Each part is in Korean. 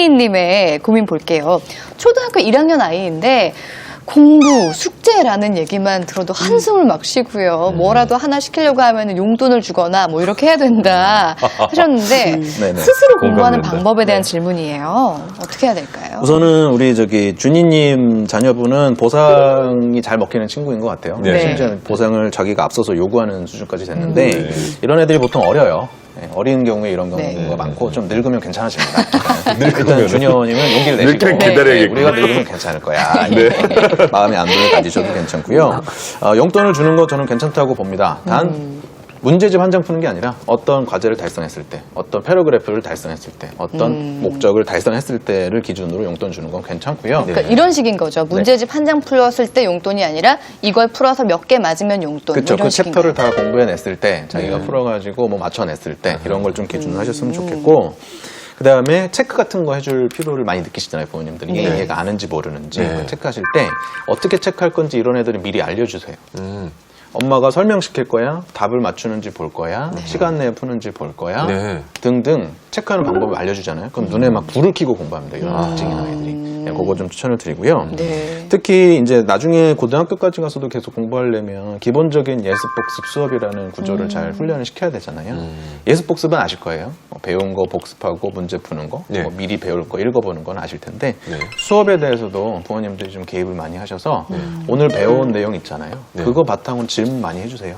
주니님의 고민 볼게요. 초등학교 1학년 아이인데 공부, 숙제라는 얘기만 들어도 한숨을 막 쉬고요. 뭐라도 하나 시키려고 하면 용돈을 주거나 뭐 이렇게 해야 된다 하셨는데 스스로 공부하는 방법에 대한 질문이에요. 어떻게 해야 될까요? 우선은 우리 주니님 자녀분은 보상이 잘 먹히는 친구인 것 같아요. 네. 심지어 보상을 자기가 앞서서 요구하는 수준까지 됐는데 이런 애들이 보통 어려요. 어린 경우에 이런 경우가 많고 좀 늙으면 괜찮아집니다. 일단 주니어님은 용기를 내시고 우리가 늙으면 괜찮을 거야. 마음의 안도를 가지셔도 괜찮고요. 용돈을 주는 거 저는 괜찮다고 봅니다. 단 문제집 한 장 푸는 게 아니라 어떤 과제를 달성했을 때, 어떤 패러그래프를 달성했을 때, 어떤 목적을 달성했을 때를 기준으로 용돈 주는 건 괜찮고요. 그러니까 이런 식인 거죠. 문제집 한 장 풀었을 때 용돈이 아니라 이걸 풀어서 몇 개 맞으면 용돈. 그렇죠. 이런 그 챕터를 식인가요? 다 공부해냈을 때, 자기가 풀어가지고 뭐 맞춰냈을 때 이런 걸 좀 기준으로 하셨으면 좋겠고, 그 다음에 체크 같은 거 해줄 필요를 많이 느끼시잖아요, 부모님들이. 얘가 아는지 모르는지. 체크하실 때 어떻게 체크할 건지 이런 애들은 미리 알려주세요. 엄마가 설명시킬 거야, 답을 맞추는지 볼 거야, 시간 내에 푸는지 볼 거야, 등등 체크하는 방법을 알려주잖아요. 그럼 눈에 막 불을 켜고 공부합니다. 이런 특징인 아이들이. 그거 좀 추천을 드리고요. 특히 이제 나중에 고등학교까지 가서도 계속 공부하려면 기본적인 예습복습 수업이라는 구조를 잘 훈련을 시켜야 되잖아요. 예습복습은 아실 거예요. 배운 거 복습하고 문제 푸는 거, 뭐 미리 배울 거 읽어보는 건 아실 텐데 수업에 대해서도 부모님들이 좀 개입을 많이 하셔서 오늘 배워온 내용 있잖아요. 그거 바탕으로 질문 많이 해주세요.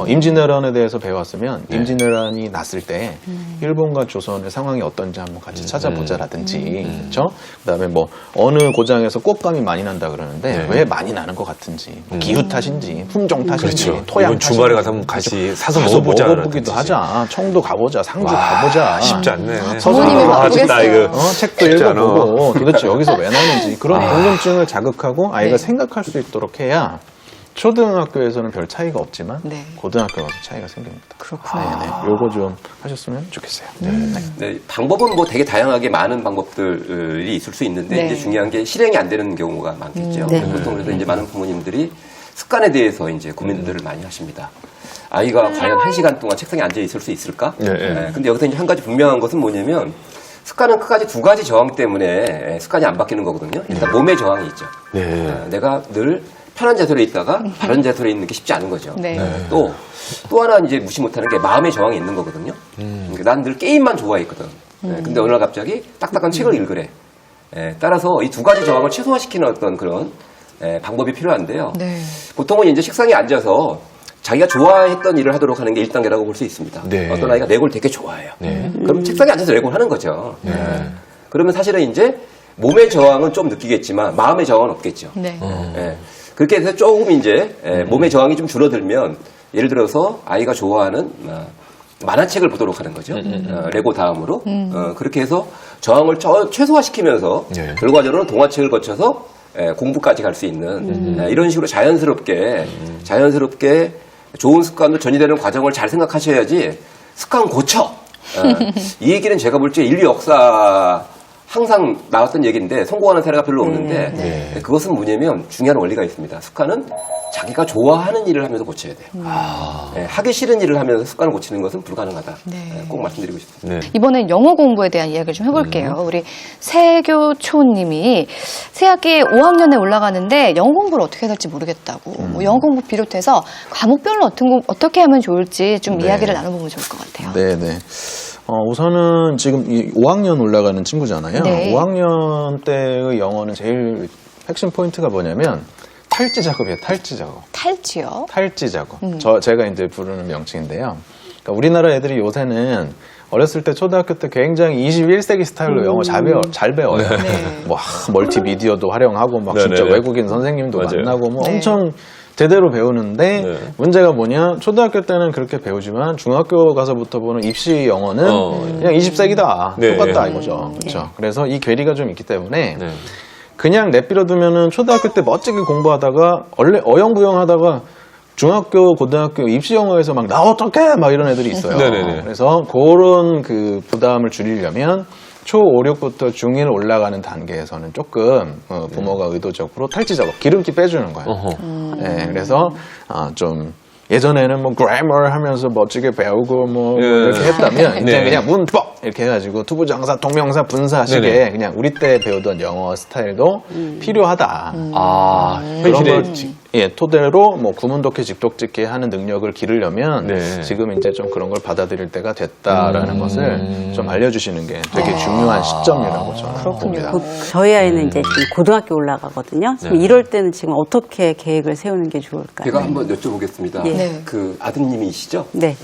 임진왜란에 대해서 배웠으면 임진왜란이 났을 때 일본과 조선의 상황이 어떤지 한번 같이 찾아보자라든지, 그렇죠? 그다음에 뭐 어느 고장에서 꽃감이 많이 난다 그러는데 왜 많이 나는 것 같은지, 기후 탓인지, 품종 탓인지, 토양 탓인지. 주말에 가서 한번 같이 사서 먹어보기도 하자. 청도 가보자, 상주 가보자. 쉽지 않네. 부모님이 바쁘겠어요. 책도 읽어보고 도대체 여기서 왜 나는지 그런 궁금증을 자극하고 아이가 생각할 수 있도록 해야 초등학교에서는 별 차이가 없지만 고등학교 가서 차이가 생깁니다. 그렇구나. 요거 좀 하셨으면 좋겠어요. 방법은 뭐 되게 다양하게 많은 방법들이 있을 수 있는데 이제 중요한 게 실행이 안 되는 경우가 많겠죠. 보통 그래서 이제 많은 부모님들이 습관에 대해서 이제 고민들을 많이 하십니다. 아이가 과연 1시간 동안 책상에 앉아 있을 수 있을까? 근데 여기서 이제 한 가지 분명한 것은 뭐냐면 습관은 끝까지 두 가지 저항 때문에 습관이 안 바뀌는 거거든요. 일단 몸의 저항이 있죠. 내가 늘 편한 자세로 있다가 바른 자세로 있는 게 쉽지 않은 거죠. 또 하나 이제 무시 못하는 게 마음의 저항이 있는 거거든요. 난 늘 게임만 좋아했거든. 근데 어느 날 갑자기 딱딱한 책을 읽으래. 따라서 이 두 가지 저항을 최소화시키는 어떤 그런 방법이 필요한데요. 보통은 이제 책상에 앉아서 자기가 좋아했던 일을 하도록 하는 게 1단계라고 볼 수 있습니다. 어떤 아이가 레고를 되게 좋아해요. 그럼 책상에 앉아서 레고를 하는 거죠. 그러면 사실은 이제 몸의 저항은 좀 느끼겠지만 마음의 저항은 없겠죠. 그렇게 해서 조금 이제 몸의 저항이 좀 줄어들면 예를 들어서 아이가 좋아하는 만화책을 보도록 하는 거죠. 레고 다음으로. 그렇게 해서 저항을 최소화시키면서 결과적으로 동화책을 거쳐서 공부까지 갈 수 있는 이런 식으로 자연스럽게 좋은 습관으로 전이되는 과정을 잘 생각하셔야지 습관 고쳐. 이 얘기는 제가 볼 때 인류 역사 항상 나왔던 얘기인데 성공하는 사례가 별로 없는데 그것은 뭐냐면 중요한 원리가 있습니다. 습관은 자기가 좋아하는 일을 하면서 고쳐야 돼요. 하기 싫은 일을 하면서 습관을 고치는 것은 불가능하다. 꼭 말씀드리고 싶습니다. 이번엔 영어 공부에 대한 이야기를 좀 해볼게요. 우리 세교초님이 새학기 5학년에 올라가는데 영어 공부를 어떻게 해야 될지 모르겠다고 뭐 영어 공부 비롯해서 과목별로 어떻게 하면 좋을지 좀 이야기를 나눠보면 좋을 것 같아요. 우선은 지금 5학년 올라가는 친구잖아요. 5학년 때의 영어는 제일 핵심 포인트가 뭐냐면 탈지 작업이에요. 탈지 작업. 탈지요? 탈지 작업. 제가 이제 부르는 명칭인데요. 그러니까 우리나라 애들이 요새는 어렸을 때 초등학교 때 굉장히 21세기 스타일로 영어 잘 배워요. 뭐 멀티미디어도 활용하고 막 진짜 외국인 선생님도 만나고 뭐 엄청 제대로 배우는데 문제가 뭐냐, 초등학교 때는 그렇게 배우지만 중학교 가서부터 보는 입시 영어는 그냥 20세기다 똑같다 이거죠. 그렇죠. 그래서 이 괴리가 좀 있기 때문에 그냥 내버려두면은 초등학교 때 멋지게 공부하다가 원래 어영부영하다가 중학교, 고등학교 입시 영어에서 막 나 어떡해 막 이런 애들이 있어요. 그래서 그런 그 부담을 줄이려면 초5, 6부터 중1 올라가는 단계에서는 조금 부모가 의도적으로 탈지 작업, 기름기 빼주는 거예요. 그래서 좀 예전에는 뭐 그래머 하면서 멋지게 배우고 뭐 이렇게 했다면 이제 그냥 문법 이렇게 해가지고 투부정사, 동명사, 분사식에 네네. 그냥 우리 때 배우던 영어 스타일도 필요하다. 그런 현실에 걸 토대로 뭐 구문독해, 직독짓기 하는 능력을 기르려면 네. 지금 이제 좀 그런 걸 받아들일 때가 됐다라는 것을 좀 알려주시는 게 되게 중요한 시점이라고 저는 봅니다. 저희 아이는 이제 지금 고등학교 올라가거든요. 지금 이럴 때는 지금 어떻게 계획을 세우는 게 좋을까요? 제가 한번 여쭤보겠습니다. 예. 네. 그 아드님이시죠? 네.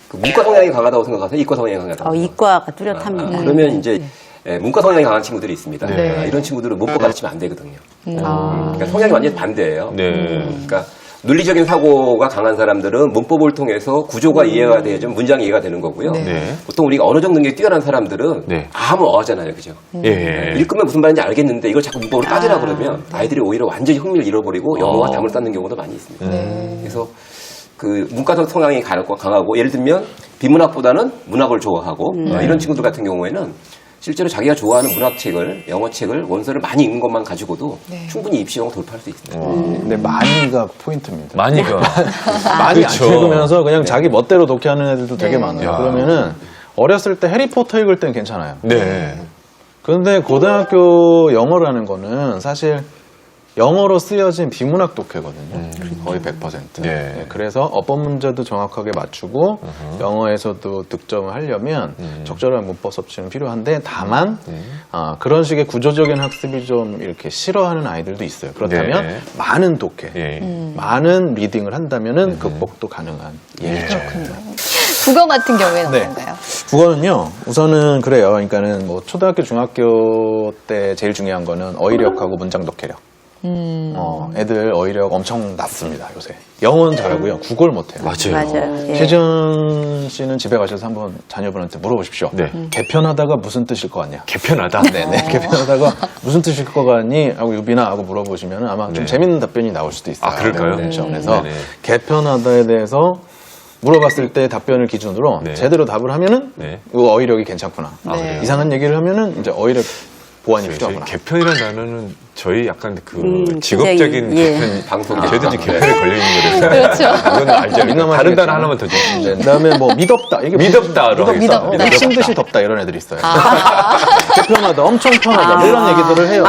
그 문과 성향이 강하다고 생각하세요? 이과 성향이 강하다고? 이과가 뚜렷합니다. 그러면 이제 문과 성향이 강한 친구들이 있습니다. 네. 이런 친구들은 문법 가르치면 안 되거든요. 그러니까 성향이 완전히 반대예요. 네. 그러니까 논리적인 사고가 강한 사람들은 문법을 통해서 구조가 이해가 돼야지만 문장이 이해가 되는 거고요. 네. 보통 우리가 언어적 능력이 뛰어난 사람들은 네. 아무 어하잖아요. 그죠? 예. 읽으면 무슨 말인지 알겠는데 이걸 자꾸 문법으로 따지라 그러면 아이들이 오히려 완전히 흥미를 잃어버리고 영어와 담을 쌓는 경우도 많이 있습니다. 그래서 그 문과적 성향이 강하고 예를 들면 비문학보다는 문학을 좋아하고 이런 친구들 같은 경우에는 실제로 자기가 좋아하는 문학책을, 영어책을, 원서를 많이 읽는 것만 가지고도 충분히 입시형 돌파할 수 있습니다. 근데 많이가 포인트입니다. 많이가. 많이 그렇죠. 안 읽으면서 그냥 자기 멋대로 독해하는 애들도 되게 많아요. 야. 그러면은 어렸을 때 해리포터 읽을 때는 괜찮아요. 네. 그런데 고등학교 영어라는 거는 사실 영어로 쓰여진 비문학 독해거든요. 거의 100%. 네. 그래서 어법 문제도 정확하게 맞추고 영어에서도 득점을 하려면 적절한 문법 섭취는 필요한데 다만 그런 식의 구조적인 학습이 좀 이렇게 싫어하는 아이들도 있어요. 그렇다면 네. 많은 독해, 예. 많은 리딩을 한다면은 극복도 가능한 얘기죠. 국어 같은 경우에는 네. 어떤가요? 국어는요, 우선은 그래요. 그러니까는 뭐 초등학교, 중학교 때 제일 중요한 거는 어휘력하고 문장 독해력. 애들 어휘력 엄청 낮습니다, 요새. 영어는 잘하고요, 국어를 못해요. 맞아요. 예. 최지은 씨는 집에 가셔서 한번 자녀분한테 물어보십시오. 네. 개편하다가 무슨 뜻일 것 같냐? 개편하다. 네네. 개편하다가 무슨 뜻일 것 같니? 하고 유빈아 하고 물어보시면 아마 좀 네. 재밌는 답변이 나올 수도 있어요. 아, 그럴까요? 네, 그래서 네네. 개편하다에 대해서 물어봤을 때 답변을 기준으로 네. 제대로 답을 하면은 네. 그 어휘력이 괜찮구나. 네. 이상한 얘기를 하면은 이제 어휘력 보완이 저희 필요하구나. 개편이라는 단어는 저희 약간 그 굉장히, 직업적인 개편 방송 저희도 이제 개편에 걸려 있는 거라서 그렇죠. 그건 알죠. 민감하시겠지만. 다른 단어 하나만 더 주시죠. 네, 그다음에 뭐 믿었다. 이게 믿었다로 하겠습니다. 믿었다. 미친 듯이 덥다 이런 애들이 있어요. 개편하다, 엄청 편하다 뭐 이런 얘기들을 해요.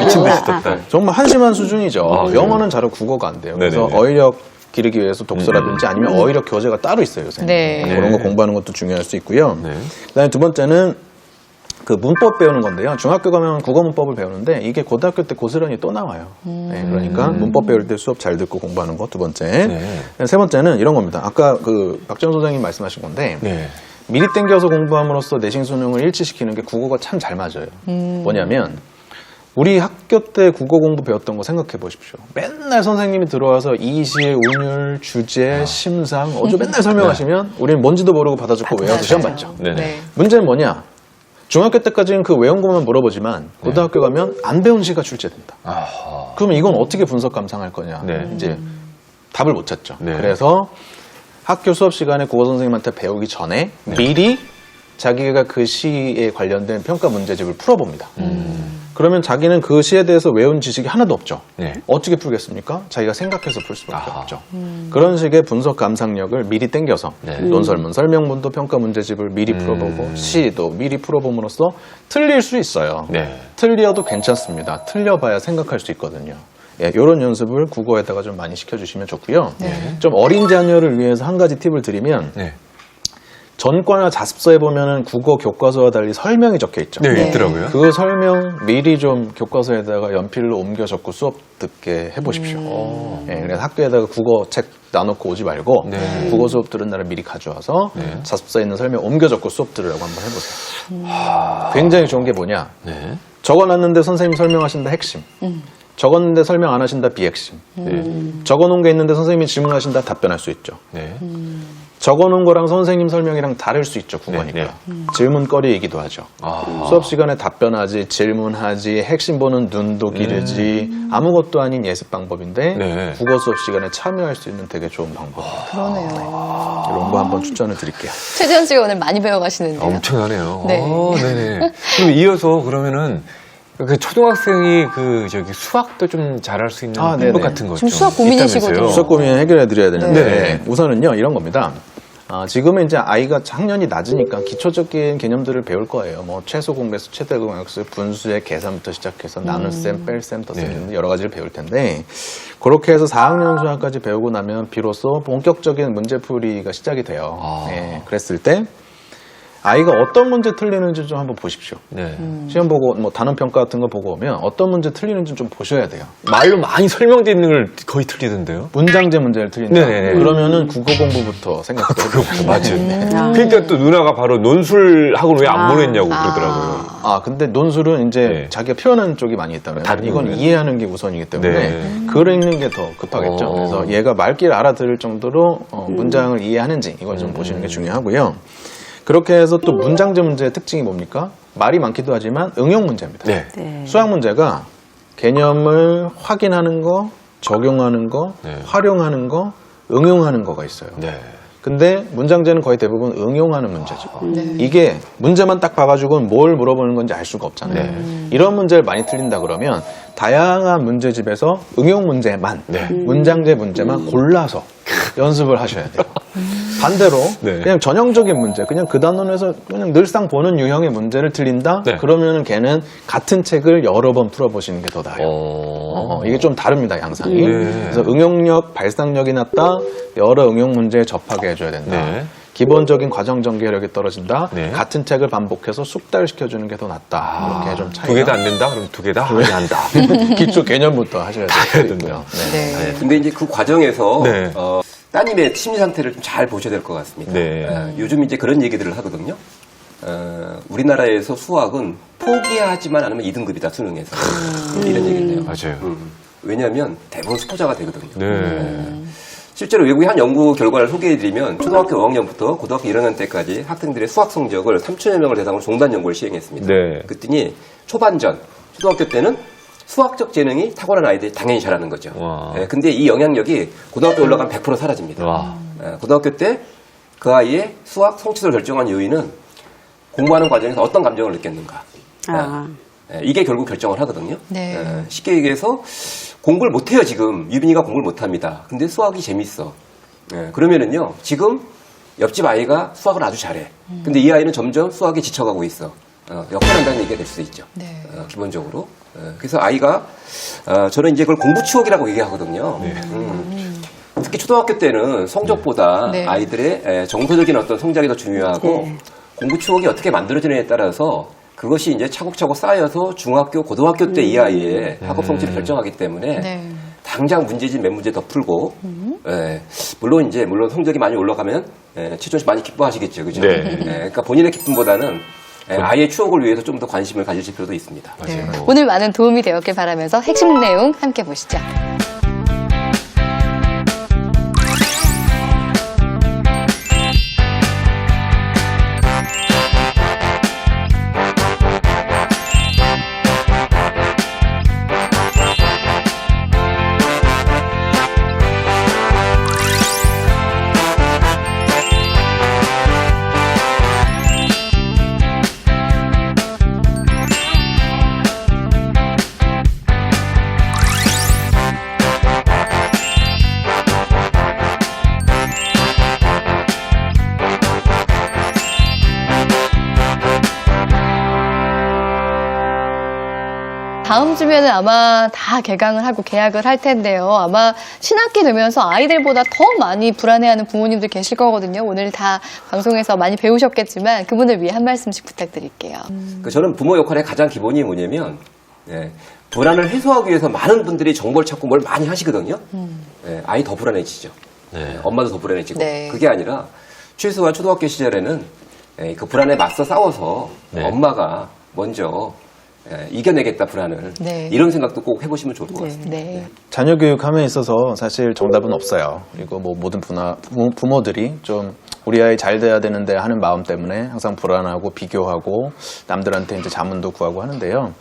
미친 듯이 떴다. 정말 한심한 수준이죠. 그래요? 영어는 잘하고 국어가 안 돼요. 그래서 네네네. 어휘력 기르기 위해서 독서라든지 아니면 어휘력 교재가 따로 있어요, 요새. 네. 그런 거 공부하는 것도 중요할 수 있고요. 네. 그다음에 두 번째는 그 문법 배우는 건데요. 중학교 가면 국어 문법을 배우는데 이게 고등학교 때 고스란히 또 나와요. 네, 그러니까 문법 배울 때 수업 잘 듣고 공부하는 거 두 번째. 네. 세 번째는 이런 겁니다. 아까 그 박정 소장님 말씀하신 건데 네. 미리 땡겨서 공부함으로써 내신 수능을 일치시키는 게 국어가 참 잘 맞아요. 뭐냐면 우리 학교 때 국어 공부 배웠던 거 생각해 보십시오. 맨날 선생님이 들어와서 이시, 운율, 주제, 심상, 어조 맨날 설명하시면 우리는 뭔지도 모르고 받아 적고 외워서 시험 봤죠. 네네. 네. 문제는 뭐냐? 중학교 때까지는 그 외운 것만 물어보지만 고등학교 가면 안 배운 시가 출제된다. 그러면 이건 어떻게 분석 감상할 거냐? 네. 이제 답을 못 찾죠. 네. 그래서 학교 수업 시간에 국어 선생님한테 배우기 전에 미리 자기가 그 시에 관련된 평가 문제집을 풀어봅니다. 그러면 자기는 그 시에 대해서 외운 지식이 하나도 없죠. 네. 어떻게 풀겠습니까? 자기가 생각해서 풀 수밖에 없죠. 그런 식의 분석 감상력을 미리 땡겨서 네. 논설문, 설명문도 평가 문제집을 미리 풀어보고 시도 미리 풀어봄으로써 틀릴 수 있어요. 네. 틀려도 괜찮습니다. 틀려봐야 생각할 수 있거든요. 예, 이런 연습을 국어에다가 좀 많이 시켜주시면 좋고요. 좀 어린 자녀를 위해서 한 가지 팁을 드리면 네. 전과나 자습서에 보면은 국어 교과서와 달리 설명이 적혀 있죠. 네, 있더라고요. 그 설명 미리 좀 교과서에다가 연필로 옮겨 적고 수업 듣게 해보십시오. 예, 그래서 학교에다가 국어 책 놔놓고 오지 말고 네. 국어 수업 들은 날을 미리 가져와서 자습서에 있는 설명 옮겨 적고 수업 들으라고 한번 해보세요. 굉장히 좋은 게 뭐냐? 네. 적어놨는데 선생님 설명하신다 핵심. 적었는데 설명 안 하신다 비핵심. 적어놓은 게 있는데 선생님이 질문하신다 답변할 수 있죠. 네. 적어놓은 거랑 선생님 설명이랑 다를 수 있죠, 국어니까. 네, 질문거리이기도 하죠. 수업 시간에 답변하지, 질문하지, 핵심 보는 눈도 기르지, 아무것도 아닌 예습 방법인데 네. 국어 수업 시간에 참여할 수 있는 되게 좋은 방법입니다. 그러네요. 이런 거 한번 추천을 드릴게요. 최지현 씨가 오늘 많이 배워가시는데요. 엄청나네요. 네. 네네. 그럼 이어서 그러면은 그 초등학생이 그 저기 수학도 좀 잘할 수 있는 아, 방법 네네. 같은 거 지금 좀 수학 고민이시거든요. 있다면서요? 수학 고민 해결해 드려야 되는데 네. 우선은요 이런 겁니다. 지금은 이제 아이가 학년이 낮으니까 기초적인 개념들을 배울 거예요. 뭐 최소 공배수, 최대 공약수, 분수의 계산부터 시작해서 나눗셈, 뺄셈, 덧셈 여러 가지를 배울 텐데 그렇게 해서 4학년 수학까지 배우고 나면 비로소 본격적인 문제풀이가 시작이 돼요. 네, 그랬을 때 아이가 어떤 문제 틀리는지 좀 한번 보십시오. 네. 시험 보고 뭐 단원 평가 같은 거 보고 오면 어떤 문제 틀리는지 좀 보셔야 돼요. 말로 많이 설명되어 있는 걸 거의 틀리던데요? 문장제 문제를 틀린다. 네네네. 그러면은 국어 공부부터 생각해 보세요. 맞아요. 그러니까 또 누나가 바로 논술학원 왜 안 보냈냐고 그러더라고요. 근데 논술은 이제 네. 자기가 표현하는 쪽이 많이 있다면 다른 이건 거예요. 이해하는 게 우선이기 때문에 네. 글을 읽는 게 더 급하겠죠. 그래서 얘가 말귀를 알아들을 정도로 문장을 이해하는지 이걸 좀 보시는 게 중요하고요. 그렇게 해서 또 문장제 문제의 특징이 뭡니까? 말이 많기도 하지만 응용 문제입니다. 네. 네. 수학 문제가 개념을 확인하는 거, 적용하는 거, 네. 활용하는 거, 응용하는 거가 있어요. 네. 근데 문장제는 거의 대부분 응용하는 문제죠. 이게 문제만 딱 봐가지고는 뭘 물어보는 건지 알 수가 없잖아요. 이런 문제를 많이 틀린다 그러면 다양한 문제집에서 응용 문제만, 문장제 문제만 골라서 연습을 하셔야 돼요. 반대로 네. 그냥 전형적인 문제, 그냥 그 단원에서 그냥 늘상 보는 유형의 문제를 틀린다? 네. 그러면은 걔는 같은 책을 여러 번 풀어보시는 게 더 나아요. 이게 좀 다릅니다, 양상이. 그래서 응용력, 발상력이 낮다, 여러 응용 문제에 접하게 해줘야 된다. 네. 기본적인 과정 전개력이 떨어진다. 네. 같은 책을 반복해서 숙달시켜주는 게 더 낫다. 이렇게 좀 차이가. 두 개 다 안 된다? 그럼 두 개 다 하면 한다. 기초 개념부터 하셔야 되거든요. 네. 근데 이제 그 과정에서 네. 따님의 심리 상태를 좀 잘 보셔야 될 것 같습니다. 네. 요즘 이제 그런 얘기들을 하거든요. 우리나라에서 수학은 포기하지만 않으면 2등급이다, 수능에서. 이런 얘기를 해요. 맞아요. 왜냐하면 대부분 스포자가 되거든요. 네. 실제로 외국의 한 연구 결과를 소개해드리면 초등학교 5학년부터 고등학교 1학년 때까지 학생들의 수학 성적을 3천여 명을 대상으로 종단 연구를 시행했습니다. 네. 그랬더니 초반전, 초등학교 때는 수학적 재능이 탁월한 아이들이 당연히 잘하는 거죠. 와. 근데 이 영향력이 고등학교 올라가면 100% 사라집니다. 와. 고등학교 때 그 아이의 수학 성취도를 결정한 요인은 공부하는 과정에서 어떤 감정을 느꼈는가. 이게 결국 결정을 하거든요. 네. 쉽게 얘기해서 공부를 못해요, 지금. 유빈이가 공부를 못합니다. 근데 수학이 재밌어. 그러면은요, 지금 옆집 아이가 수학을 아주 잘해. 근데 이 아이는 점점 수학에 지쳐가고 있어. 역할한다는 얘기가 될 수 있죠. 네. 기본적으로. 그래서 아이가, 저는 이제 그걸 공부 추억이라고 얘기하거든요. 특히 초등학교 때는 성적보다 네. 아이들의 정서적인 어떤 성장이 더 중요하고 네. 공부 추억이 어떻게 만들어지느냐에 따라서 그것이 이제 차곡차곡 쌓여서 중학교, 고등학교 때 이 아이의 학업 성취를 결정하기 때문에 네. 당장 문제집 몇 문제 더 풀고, 물론 성적이 많이 올라가면 최준 씨 많이 기뻐하시겠죠, 그죠? 네. 그러니까 본인의 기쁨보다는 아이의 추억을 위해서 좀 더 관심을 가질 필요도 있습니다. 네. 오늘 많은 도움이 되었길 바라면서 핵심 내용 함께 보시죠. 다음 주면은 아마 다 개강을 하고 개학을 할 텐데요. 아마 신학기 되면서 아이들보다 더 많이 불안해하는 부모님들 계실 거거든요. 오늘 다 방송에서 많이 배우셨겠지만 그분을 위해 한 말씀씩 부탁드릴게요. 저는 부모 역할의 가장 기본이 뭐냐면, 불안을 해소하기 위해서 많은 분들이 정보를 찾고 뭘 많이 하시거든요. 아이 더 불안해지죠. 엄마도 더 불안해지고. 네. 그게 아니라 최소한 초등학교 시절에는 그 불안에 맞서 싸워서 엄마가 먼저 이겨내겠다, 불안을. 네. 이런 생각도 꼭 해보시면 좋을 것 같습니다. 네. 자녀 교육함에 있어서 사실 정답은 없어요. 그리고 뭐 모든 부모들이 좀 우리 아이 잘 돼야 되는데 하는 마음 때문에 항상 불안하고 비교하고 남들한테 이제 자문도 구하고 하는데요.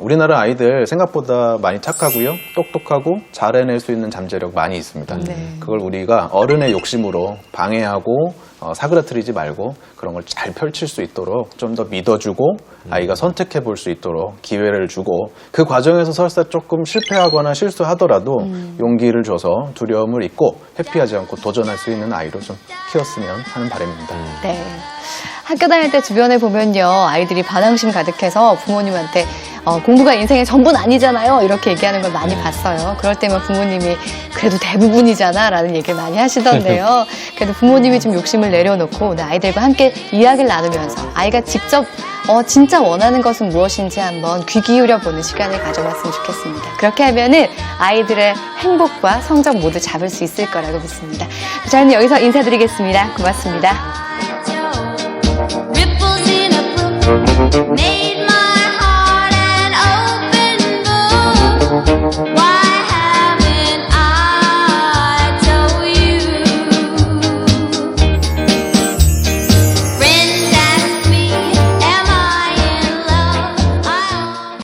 우리나라 아이들 생각보다 많이 착하고요, 똑똑하고 잘 해낼 수 있는 잠재력 많이 있습니다. 네. 그걸 우리가 어른의 욕심으로 방해하고 사그라뜨리지 말고 그런 걸 잘 펼칠 수 있도록 좀 더 믿어주고 아이가 선택해 볼 수 있도록 기회를 주고 그 과정에서 설사 조금 실패하거나 실수하더라도 용기를 줘서 두려움을 잊고 회피하지 않고 도전할 수 있는 아이로 좀 키웠으면 하는 바람입니다. 네. 학교 다닐 때 주변에 보면요, 아이들이 반항심 가득해서 부모님한테 공부가 인생의 전부는 아니잖아요, 이렇게 얘기하는 걸 많이 봤어요. 그럴 때면 부모님이 그래도 대부분이잖아 라는 얘기를 많이 하시던데요. 그래도 부모님이 좀 욕심을 내려놓고 아이들과 함께 이야기를 나누면서 아이가 직접 진짜 원하는 것은 무엇인지 한번 귀 기울여보는 시간을 가져봤으면 좋겠습니다. 그렇게 하면은 아이들의 행복과 성적 모두 잡을 수 있을 거라고 믿습니다. 저는 여기서 인사드리겠습니다. 고맙습니다. Ripples in a brook made my heart an open book. Why